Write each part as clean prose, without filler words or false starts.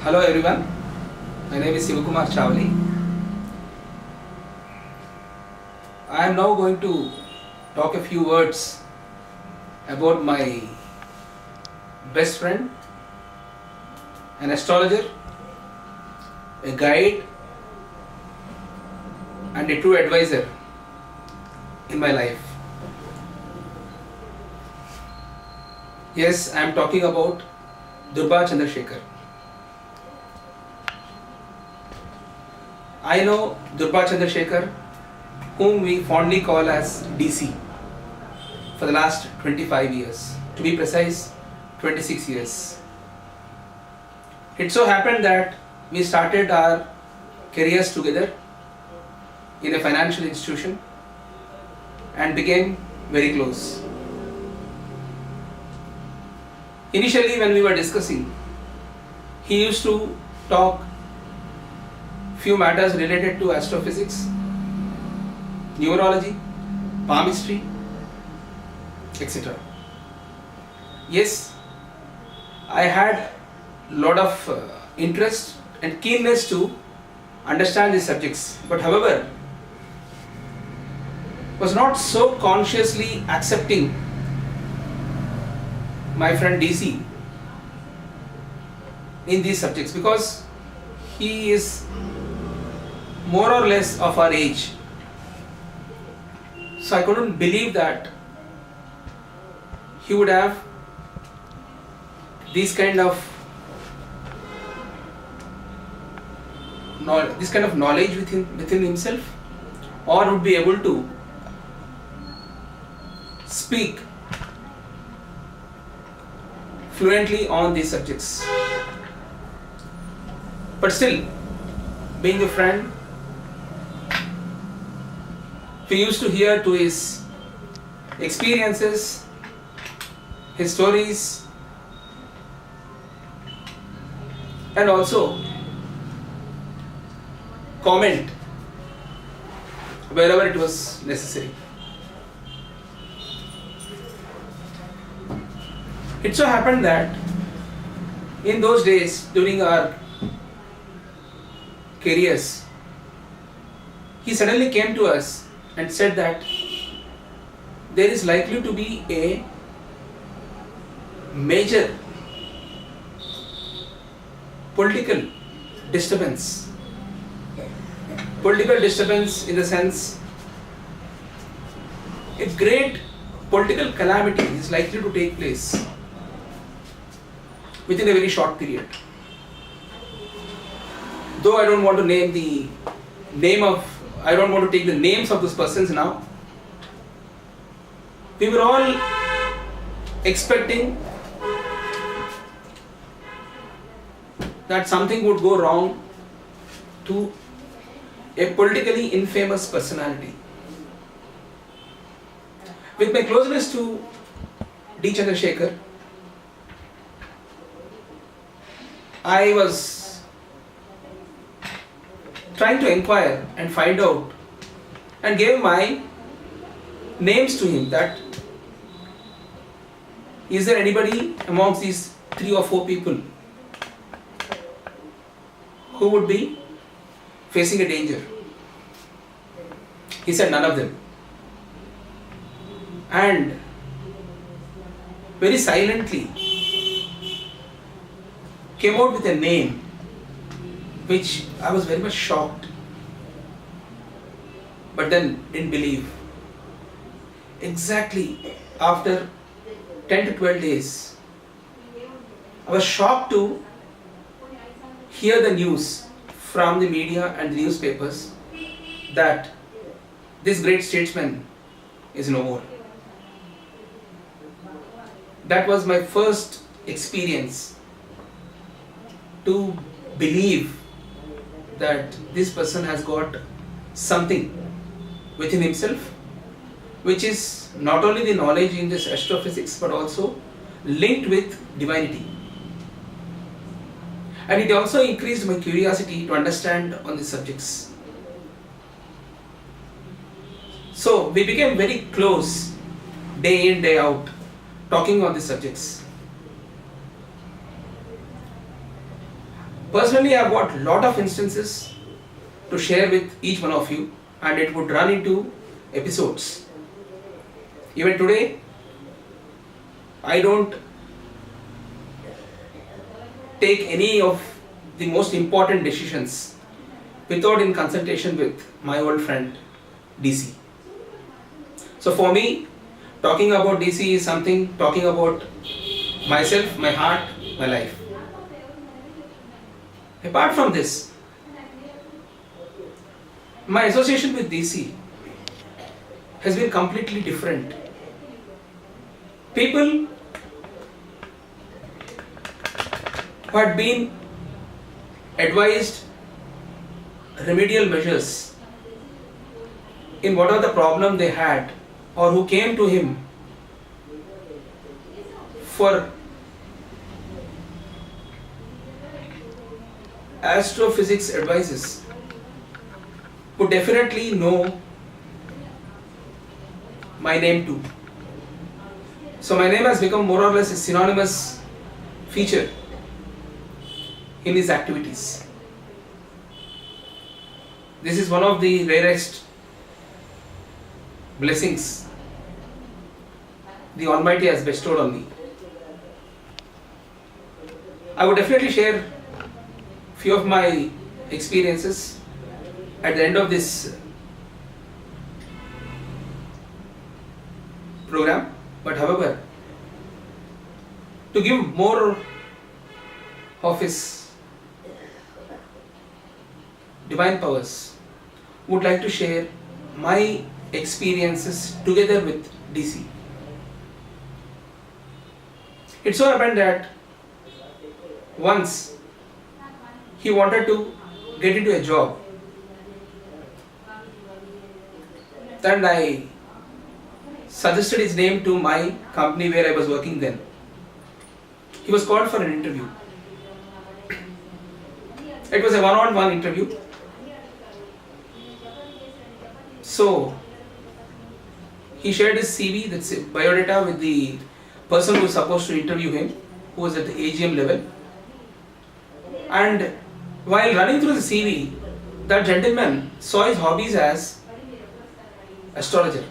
Hello everyone, my name is Sivakumar. I am now going to talk a few words about my best friend, an astrologer, a guide and a true advisor in my life. Yes, I am talking about Chandrasekhar. I know Chandrasekhar, whom we fondly call as DC, for the last 25 years. To be precise, 26 years. It so happened that we started our careers together in a financial institution and became very close. Initially, when we were discussing, he used to talk few matters related to astrophysics, numerology, palmistry, etc. Yes, I had lot of interest and keenness to understand these subjects, but however, was not so consciously accepting my friend DC in these subjects because he is more or less of our age. So I couldn't believe that he would have this kind of knowledge within himself, or would be able to speak fluently on these subjects. But still, being a friend, we used to hear to his experiences, his stories, and also comment wherever it was necessary. It so happened that in those days, during our careers, he suddenly came to us and said that there is likely to be a major political disturbance. Political disturbance in the sense a great political calamity is likely to take place within a very short period. Though I don't want to I don't want to take the names of those persons now. We were all expecting that something would go wrong to a politically infamous personality. With my closeness to D. Chandrasekhar, I was trying to inquire and find out and gave my names to him that is there anybody amongst these 3 or 4 people who would be facing a danger. He said none of them. And very silently came out with a name which I was very much shocked, but then didn't believe. Exactly after 10 to 12 days, I was shocked to hear the news from the media and the newspapers that this great statesman is no more. That was my first experience to believe that this person has got something within himself which is not only the knowledge in this astrophysics but also linked with divinity. And it also increased my curiosity to understand on these subjects. So we became very close day in, day out, talking on these subjects. Personally, I've got a lot of instances to share with each one of you, and it would run into episodes. Even today, I don't take any of the most important decisions without in consultation with my old friend DC. So for me, talking about DC is something talking about myself, my heart, my life. Apart from this, my association with DC has been completely different. People who had been advised remedial measures in whatever the problem they had, or who came to him for astrophysics advices, would definitely know my name too. So my name has become more or less a synonymous feature in his activities. This is one of the rarest blessings the Almighty has bestowed on me. I would definitely share few of my experiences at the end of this program, but however, to give more of his divine powers, would like to share my experiences together with DC. It so happened that once he wanted to get into a job, and I suggested his name to my company where I was working then. He was called for an interview. It was a one-on-one interview. So he shared his CV, that's biodata, with the person who was supposed to interview him, who was at the AGM level. And while running through the CV, that gentleman saw his hobbies as astrologer.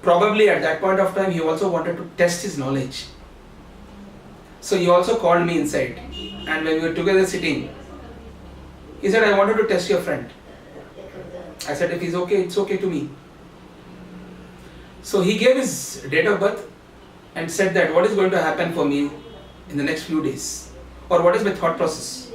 Probably at that point of time he also wanted to test his knowledge. So he also called me inside, and when we were together sitting, he said, I wanted to test your friend. I said, if he's okay, it's okay to me. So he gave his date of birth and said that what is going to happen for me in the next few days, or what is my thought process.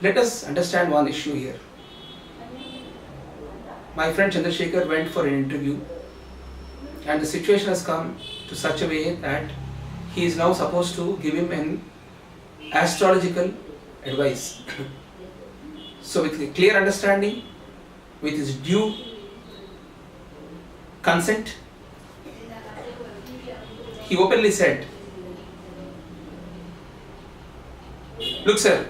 Let us understand one issue here. My friend Chandrasekhar went for an interview, and the situation has come to such a way that he is now supposed to give him an astrological advice. So with a clear understanding, with his due consent, he openly said, look sir,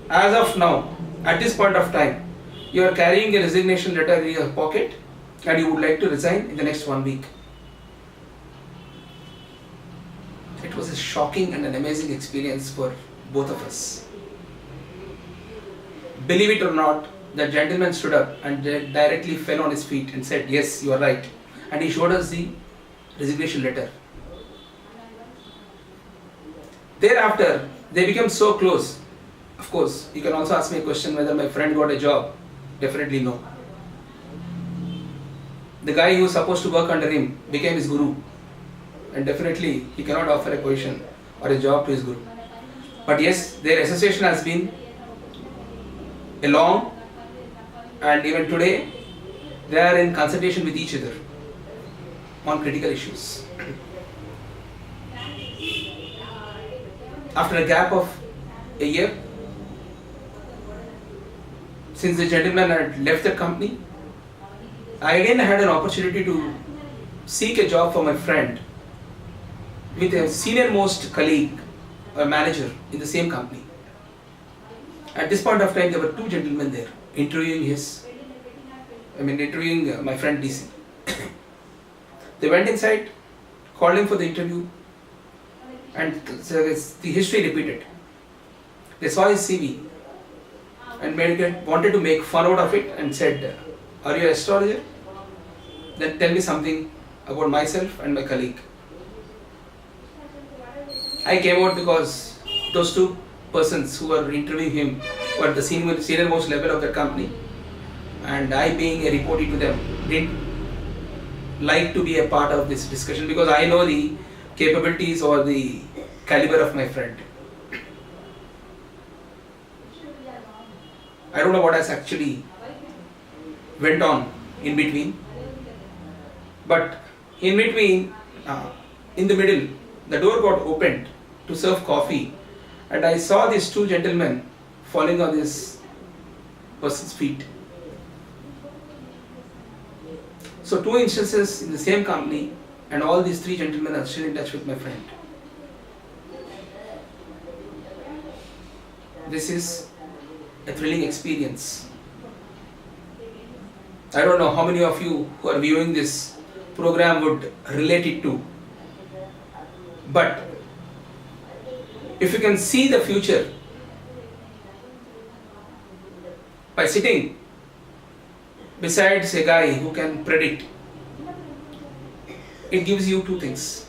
as of now, at this point of time, you are carrying a resignation letter in your pocket and you would like to resign in the next 1 week. It was a shocking and an amazing experience for both of us. Believe it or not, that gentleman stood up and directly fell on his feet and said, yes, you are right. And he showed us the resignation letter. Thereafter, they became so close. Of course, you can also ask me a question whether my friend got a job. Definitely no. The guy who was supposed to work under him became his guru. And definitely he cannot offer a position or a job to his guru. But yes, their association has been a long, and even today they are in consultation with each other on critical issues. After a gap of a year, since the gentleman had left the company, I again had an opportunity to seek a job for my friend with a senior most colleague or manager in the same company. At this point of time, there were two gentlemen there interviewing my friend DC. They went inside, called him for the interview, and so the history repeated. They saw his CV and wanted to make fun out of it and said, "Are you an astrologer? Then tell me something about myself and my colleague." I came out because those two persons who were interviewing him were at the senior most level of the company, and I, being a reportee to them, didn't like to be a part of this discussion because I know the capabilities or the caliber of my friend. I don't know what has actually went on in between, but in between, in the middle, the door got opened to serve coffee, and I saw these two gentlemen falling on this person's feet. So two instances in the same company, and all these three gentlemen are still in touch with my friend. This is a thrilling experience. I don't know how many of you who are viewing this program would relate it to, but if you can see the future by sitting besides a guy who can predict, it gives you two things.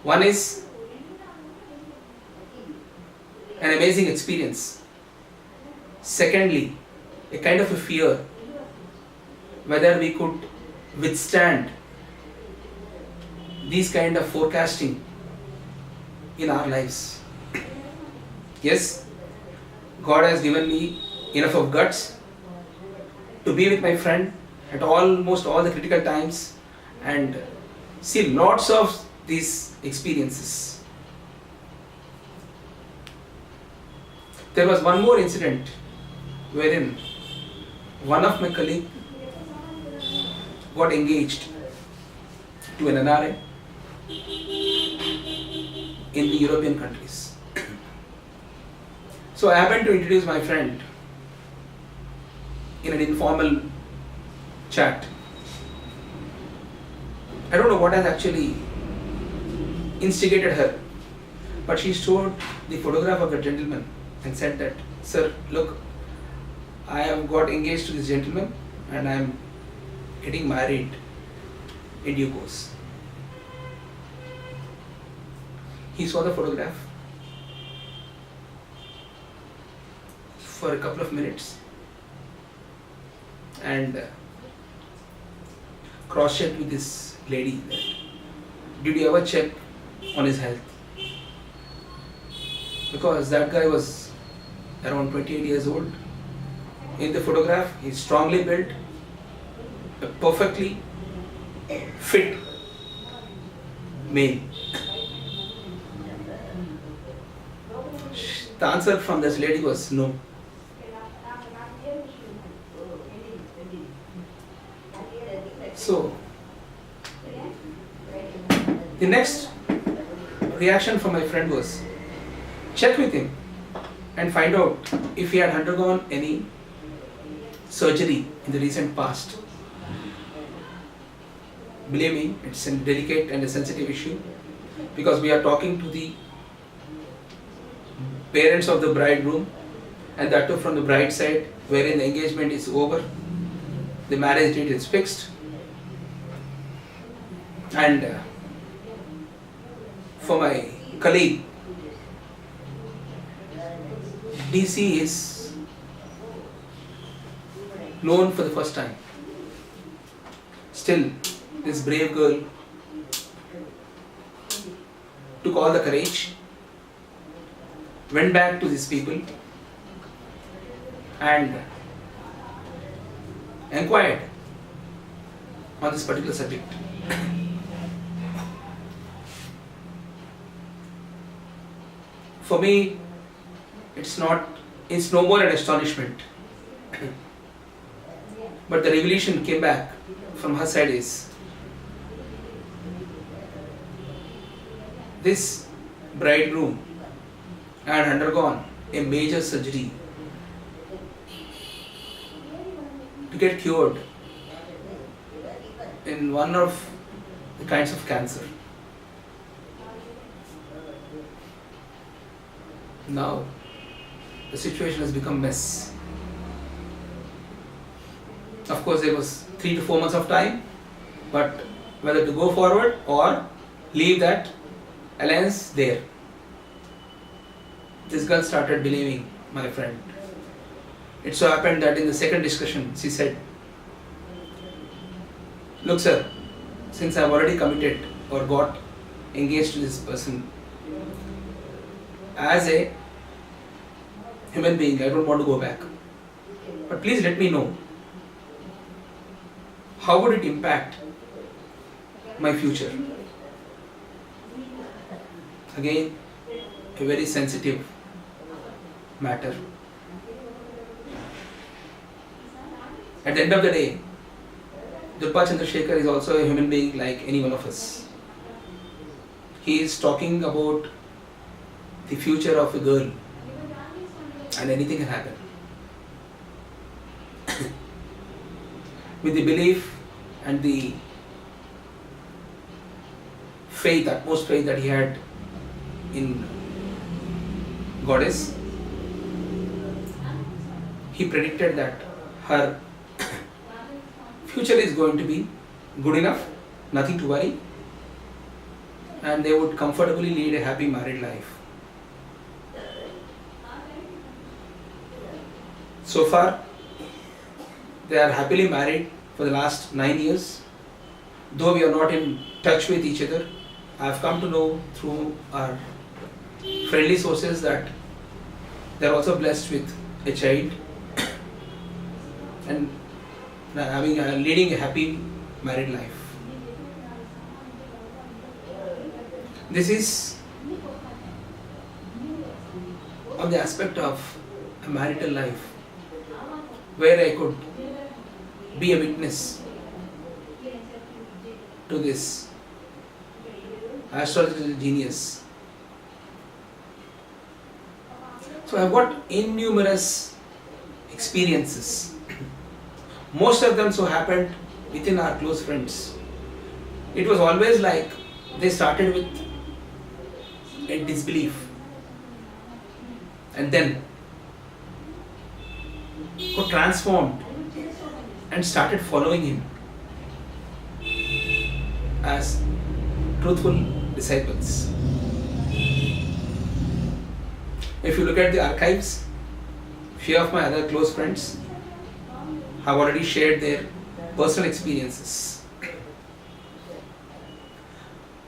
One is an amazing experience. Secondly, a kind of a fear whether we could withstand these kind of forecasting in our lives. Yes, God has given me enough of guts to be with my friend at almost all the critical times and see lots of these experiences. There was one more incident wherein one of my colleagues got engaged to an NRI in the European countries. So I happened to introduce my friend in an informal chat. I don't know what has actually instigated her, but she showed the photograph of the gentleman and said that, "Sir, look, I have got engaged to this gentleman and I am getting married in due course." He saw the photograph for a couple of minutes and cross-checked with this lady that, "Did you ever check on his health?" Because that guy was around 28 years old. In the photograph, he's strongly built, a perfectly fit male. The answer from this lady was no. So, the next reaction from my friend was, check with him and find out if he had undergone any surgery in the recent past. Believe me, it's a delicate and a sensitive issue because we are talking to the parents of the bridegroom, and that too from the bride side, wherein the engagement is over, the marriage date is fixed, and for my colleague, DC is known for the first time. Still, this brave girl took all the courage, went back to these people and inquired on this particular subject. For me, it's no more an astonishment. But the revelation came back from her side is, this bridegroom had undergone a major surgery to get cured in one of the kinds of cancer. Now the situation has become mess. Of course, there was 3 to 4 months of time, but whether to go forward or leave that alliance there. This girl started believing my friend. It so happened that in the second discussion, she said, "Look, sir, since I've already committed or got engaged to this person, as a human being, I don't want to go back. But please let me know, how would it impact my future?" Again, a very sensitive matter. At the end of the day, Chandrasekhar is also a human being like any one of us. He is talking about the future of a girl, and anything can happen. With the belief and the faith, utmost faith that he had in Goddess, he predicted that her future is going to be good enough, nothing to worry, and they would comfortably lead a happy married life. So far, they are happily married for the last 9 years. Though we are not in touch with each other, I have come to know through our friendly sources that they are also blessed with a child and leading a happy married life. This is on the aspect of a marital life, where I could be a witness to this astrological genius. So I have got innumerous experiences. Most of them so happened within our close friends. It was always like they started with a disbelief and then got transformed and started following him as truthful disciples. If you look at the archives, few of my other close friends have already shared their personal experiences.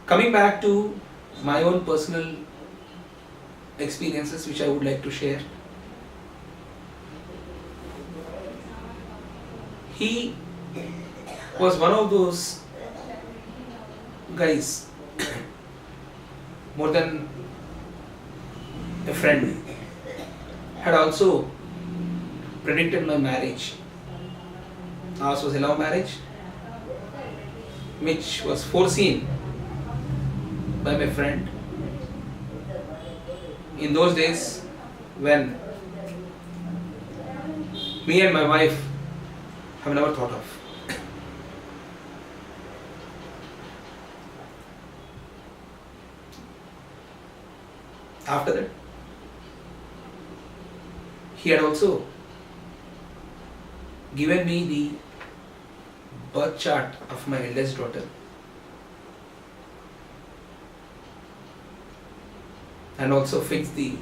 Coming back to my own personal experiences, which I would like to share. He was one of those guys, more than a friend, had also predicted my marriage. Ours was a love marriage, which was foreseen by my friend in those days when me and my wife have never thought of. After that, he had also given me the birth chart of my eldest daughter and also fixed the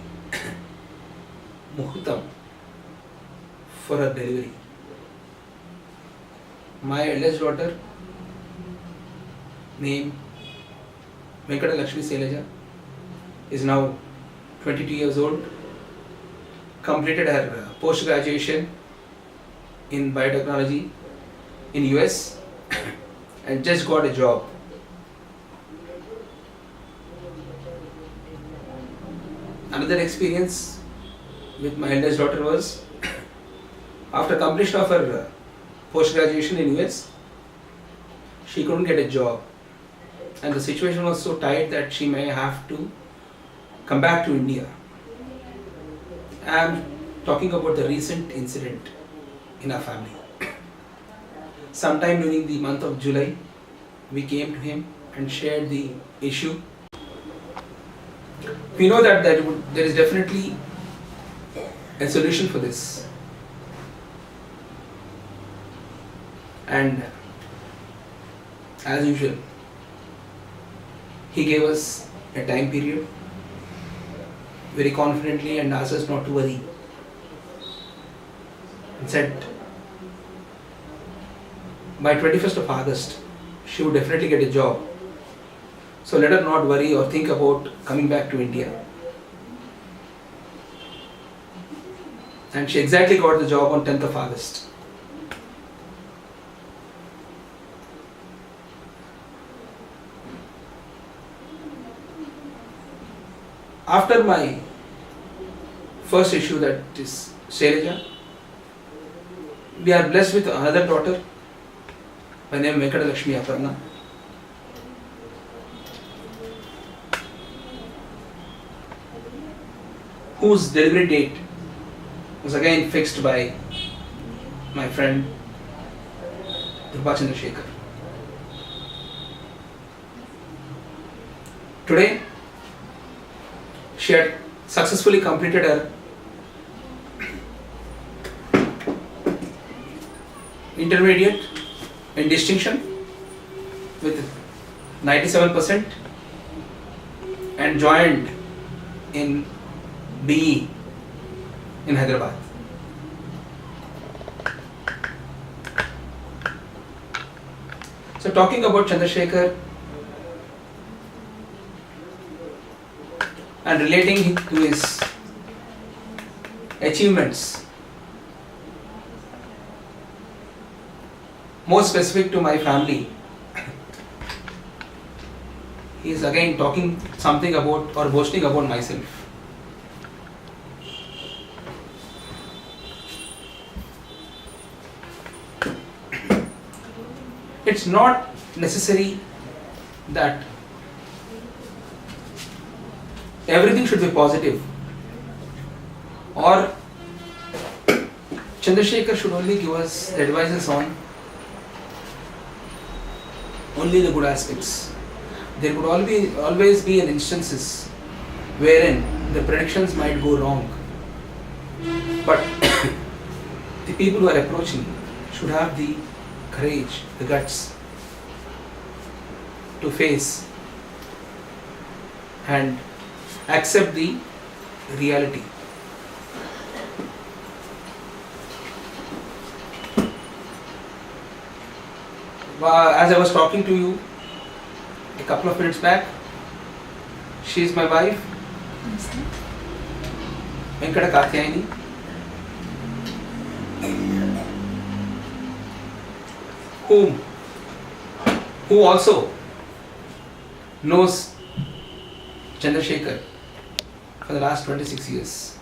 muhurtam for her delivery. My eldest daughter, named Venkata Lakshmi Sailaja, is now 22 years old, completed her post-graduation in biotechnology in US and just got a job. Another experience with my eldest daughter was after completion of her post-graduation in US, she couldn't get a job and the situation was so tight that she may have to come back to India. I am talking about the recent incident in our family. Sometime during the month of July, we came to him and shared the issue. We know that there is definitely a solution for this. And as usual, he gave us a time period very confidently and asked us not to worry. And said by 21st of August, she would definitely get a job. So let her not worry or think about coming back to India. And she exactly got the job on 10th of August. After my first issue, that is Shailaja, we are blessed with another daughter by name Venkata Lakshmi Aparna. Whose delivery date was again fixed by my friend Chandrasekhar. Today, she had successfully completed her intermediate in distinction with 97% and joined in BE in Hyderabad. So talking about Chandrasekhar and relating to his achievements, more specific to my family, he is again talking something about or boasting about myself. It's not necessary that everything should be positive, or Chandrasekhar should only give us advices on only the good aspects. There could always be an instances wherein the predictions might go wrong, but the people who are approaching should have the courage, the guts to face and accept the reality. As I was talking to you a couple of minutes back, she is my wife, Venkata Katyayani. Who also knows Chandrasekhar for the last 26 years.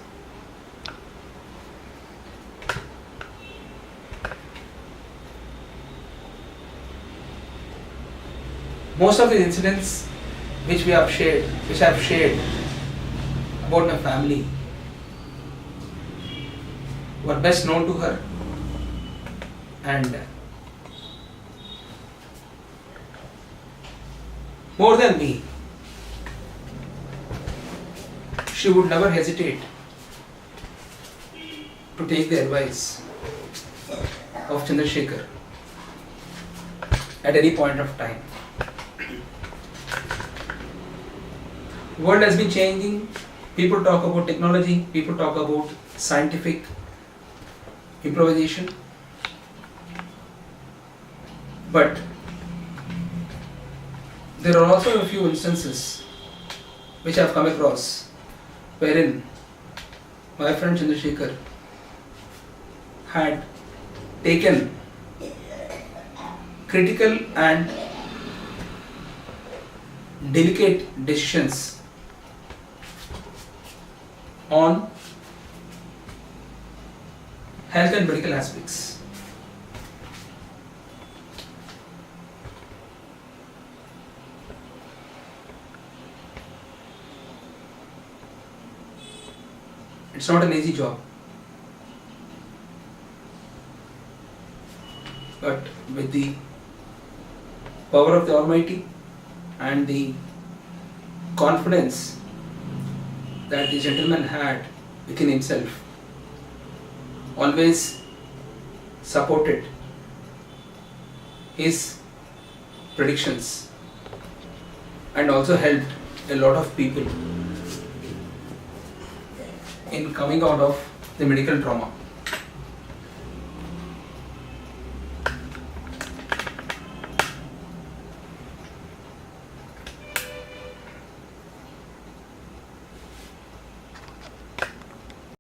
Most of the incidents which I have shared about my family were best known to her, and more than me, she would never hesitate to take the advice of Chandrasekhar at any point of time. The world has been changing. People talk about technology, people talk about scientific improvisation, but there are also a few instances which I have come across wherein my friend Chandrasekhar had taken critical and delicate decisions on health and medical aspects. It's not an easy job, but with the power of the Almighty and the confidence that the gentleman had within himself always supported his predictions and also helped a lot of people in coming out of the medical trauma.